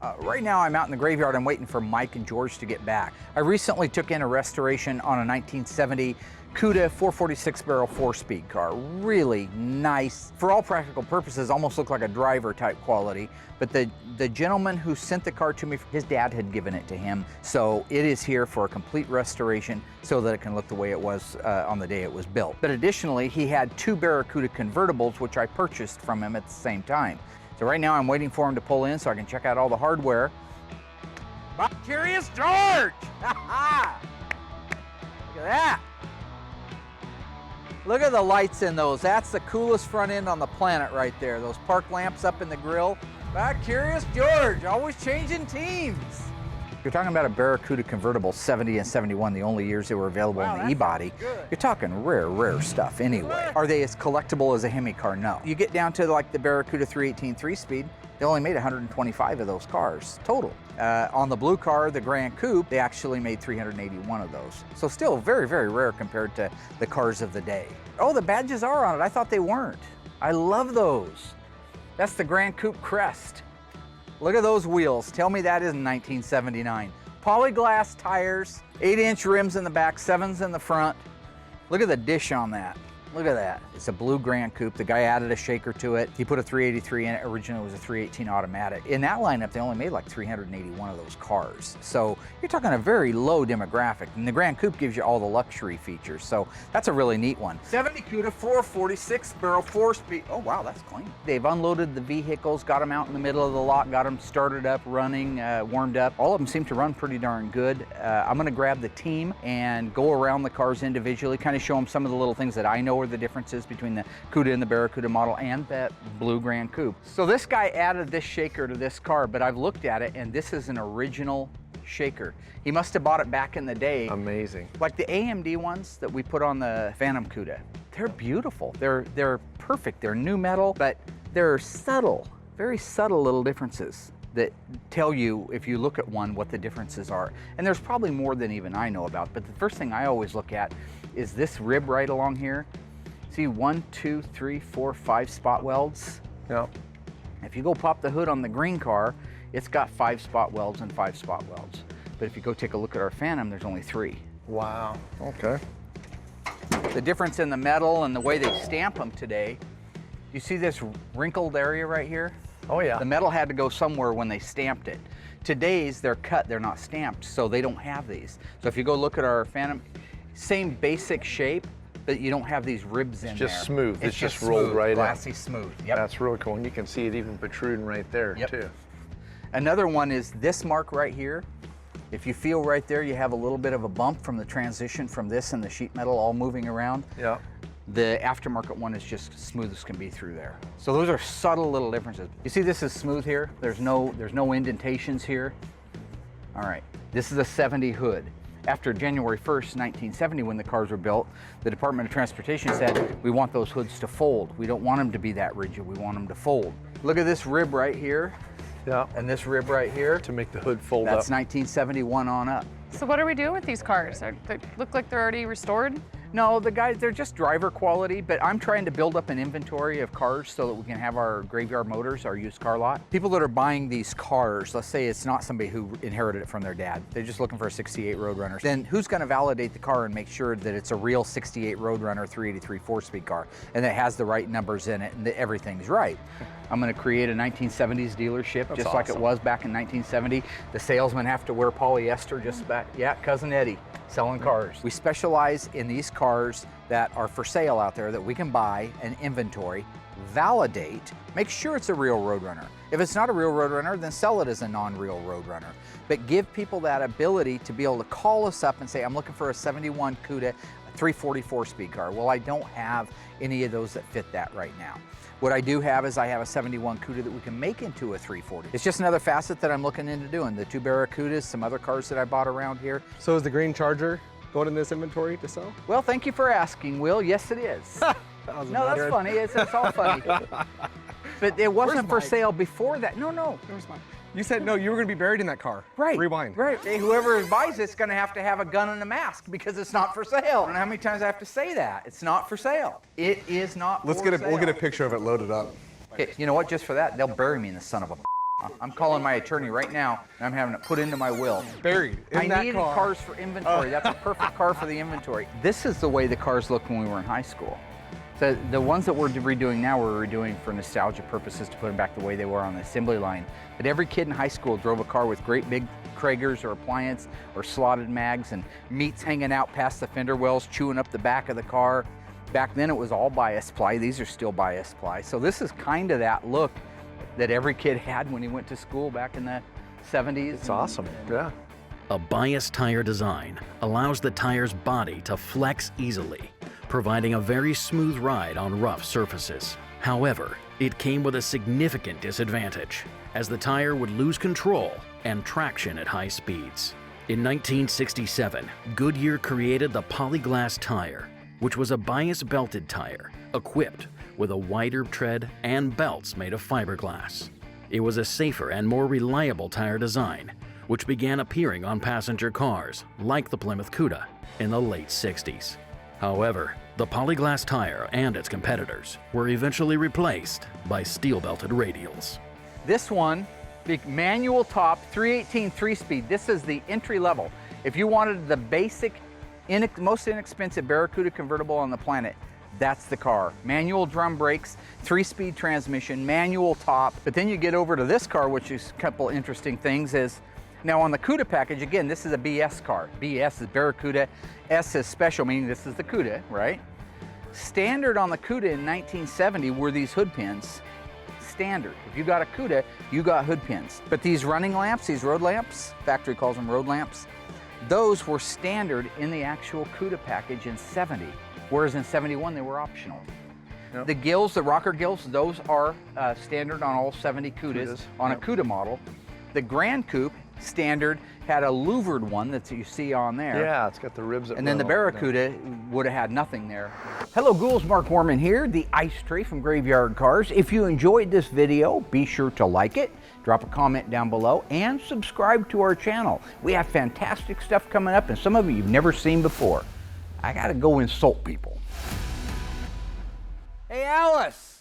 Right now I'm out in the graveyard. I'm waiting for Mike and George to get back. I recently took in a restoration on a 1970 Cuda 446 barrel 4-speed car. Really nice. For all practical purposes, almost looked like a driver type quality. But the gentleman who sent the car to me, his dad had given it to him. So it is here for a complete restoration so that it can look the way it was on the day it was built. But additionally, he had 2 Barracuda convertibles, which I purchased from him at the same time. So right now I'm waiting for him to pull in so I can check out all the hardware. I'm curious, George! Look at that! Look at the lights in those. That's the coolest front end on the planet right there. Those park lamps up in the grill. Back Curious George, always changing teams. You're talking about a Barracuda convertible 70 and 71, the only years they were available in the E-body. You're talking rare stuff anyway. Are they as collectible as a Hemi car? No. You get down to like the Barracuda 318 3-speed, they only made 125 of those cars total. On the blue car, the Grand Coupe, they actually made 381 of those. So still very rare compared to the cars of the day. Oh, the badges are on it. I thought they weren't. I love those. That's the Grand Coupe crest. Look at those wheels. Tell me that isn't 1979. Polyglass tires, 8-inch rims in the back, 7s in the front. Look at the dish on that. Look at that. It's a blue Grand Coupe. The guy added a shaker to it. He put a 383 in it. Originally it was a 318 automatic. In that lineup, they only made like 381 of those cars. So you're talking a very low demographic. And the Grand Coupe gives you all the luxury features. So that's a really neat one. 70 Cuda 446 barrel 4-speed. Oh wow, that's clean. They've unloaded the vehicles, got them out in the middle of the lot, got them started up, running, warmed up. All of them seem to run pretty darn good. I'm gonna grab the team and go around the cars individually, kind of show them some of the little things that I know are the differences between the Cuda and the Barracuda model and that blue Grand Coupe. So this guy added this shaker to this car, but I've looked at it and this is an original shaker. He must have bought it back in the day. Amazing. Like the AMD ones that we put on the Phantom Cuda. They're beautiful. They're perfect. They're new metal, but they're subtle, very subtle little differences that tell you, if you look at one, what the differences are. And there's probably more than even I know about, but the first thing I always look at is this rib right along here. See 1, 2, 3, 4, 5 spot welds? Yeah. If you go pop the hood on the green car, it's got 5 spot welds and 5 spot welds. But if you go take a look at our Phantom, there's only 3. Wow, okay. The difference in the metal and the way they stamp them today, you see this wrinkled area right here? Oh yeah. The metal had to go somewhere when they stamped it. Today's, they're cut, they're not stamped, so they don't have these. So if you go look at our Phantom, same basic shape, but you don't have these ribs in there. It's just smooth. It's just smooth, rolled right in. glassy smooth. Yep. That's really cool. And you can see it even protruding right there too. Another one is this mark right here. If you feel right there, you have a little bit of a bump from the transition from this and the sheet metal all moving around. Yeah. The aftermarket one is just smooth as can be through there. So those are subtle little differences. You see this is smooth here. There's no indentations here. All right, this is a 70 hood. After January 1st, 1970, when the cars were built, the Department of Transportation said, we want those hoods to fold. We don't want them to be that rigid. We want them to fold. Look at this rib right here. Yeah. And this rib right here. To make the hood fold up. That's 1971 on up. So what are we doing with these cars? They look like they're already restored? No, the guys, they're just driver quality, but I'm trying to build up an inventory of cars so that we can have our graveyard motors, our used car lot. People that are buying these cars, let's say it's not somebody who inherited it from their dad. They're just looking for a 68 Roadrunner. Then who's gonna validate the car and make sure that it's a real 68 Roadrunner 383 4-speed car and that it has the right numbers in it and that everything's right? I'm gonna create a 1970s dealership. That's just awesome. Like it was back in 1970. The salesmen have to wear polyester just back, yeah, Cousin Eddie. Selling cars. We specialize in these cars that are for sale out there that we can buy and inventory, validate, make sure it's a real Roadrunner. If it's not a real Roadrunner, then sell it as a non-real Roadrunner. But give people that ability to be able to call us up and say, I'm looking for a 71 Cuda 344 speed car. Well, I don't have any of those that fit that right now. What I do have is I have a 71 Cuda that we can make into a 340. It's just another facet that I'm looking into doing. The 2 Barracudas, some other cars that I bought around here. So is the green Charger going in this inventory to sell? Well, thank you for asking, Will. Yes, it is. No, that's funny. It's all funny. But it wasn't for sale before that. No. Where's mine? You said no, you were going to be buried in that car. Right. Rewind. Right. Hey, whoever buys it's going to have a gun and a mask because it's not for sale. I don't know how many times I have to say that. It's not for sale. It is not We'll get a picture of it loaded up. Okay, you know what? Just for that, they'll bury me in the son of a I'm calling my attorney right now, and I'm having it put into my will. Buried in I that needed car. cars for inventory. That's a perfect car for the inventory. This is the way the cars looked when we were in high school. So the ones that we're redoing now, we're redoing for nostalgia purposes to put them back the way they were on the assembly line. But every kid in high school drove a car with great big Kragers or appliance or slotted mags and meats hanging out past the fender wells, chewing up the back of the car. Back then it was all bias ply. These are still bias ply. So this is kind of that look that every kid had when he went to school back in the 70s. It's awesome, yeah. A bias tire design allows the tire's body to flex easily, providing a very smooth ride on rough surfaces. However, it came with a significant disadvantage, as the tire would lose control and traction at high speeds. In 1967, Goodyear created the Polyglass tire, which was a bias-belted tire equipped with a wider tread and belts made of fiberglass. It was a safer and more reliable tire design, which began appearing on passenger cars like the Plymouth Cuda in the late 60s. However, the Polyglass tire and its competitors were eventually replaced by steel-belted radials. This one, the manual top 318 3-speed, this is the entry level. If you wanted the basic, most inexpensive Barracuda convertible on the planet, that's the car. Manual drum brakes, 3-speed transmission, manual top. But then you get over to this car, which is a couple interesting things is, now on the Cuda package, again, this is a BS car. BS is Barracuda, S is special, meaning this is the Cuda, right? Standard on the Cuda in 1970 were these hood pins. Standard. If you got a Cuda, you got hood pins. But these running lamps, these road lamps, factory calls them road lamps, those were standard in the actual Cuda package in 70, whereas in 71 they were optional. Yep. The gills, the rocker gills, those are standard on all 70 Cudas on yep. a Cuda model. The Grand Coupe standard had a louvered one that you see on there. Yeah, it's got the ribs that And then the run over Barracuda would have had nothing there. Hello Ghouls, Mark Warman here, the ice tray from Graveyard Cars. If you enjoyed this video, be sure to like it, drop a comment down below, and subscribe to our channel. We have fantastic stuff coming up, and some of it you've never seen before. I gotta go insult people. Hey Alice!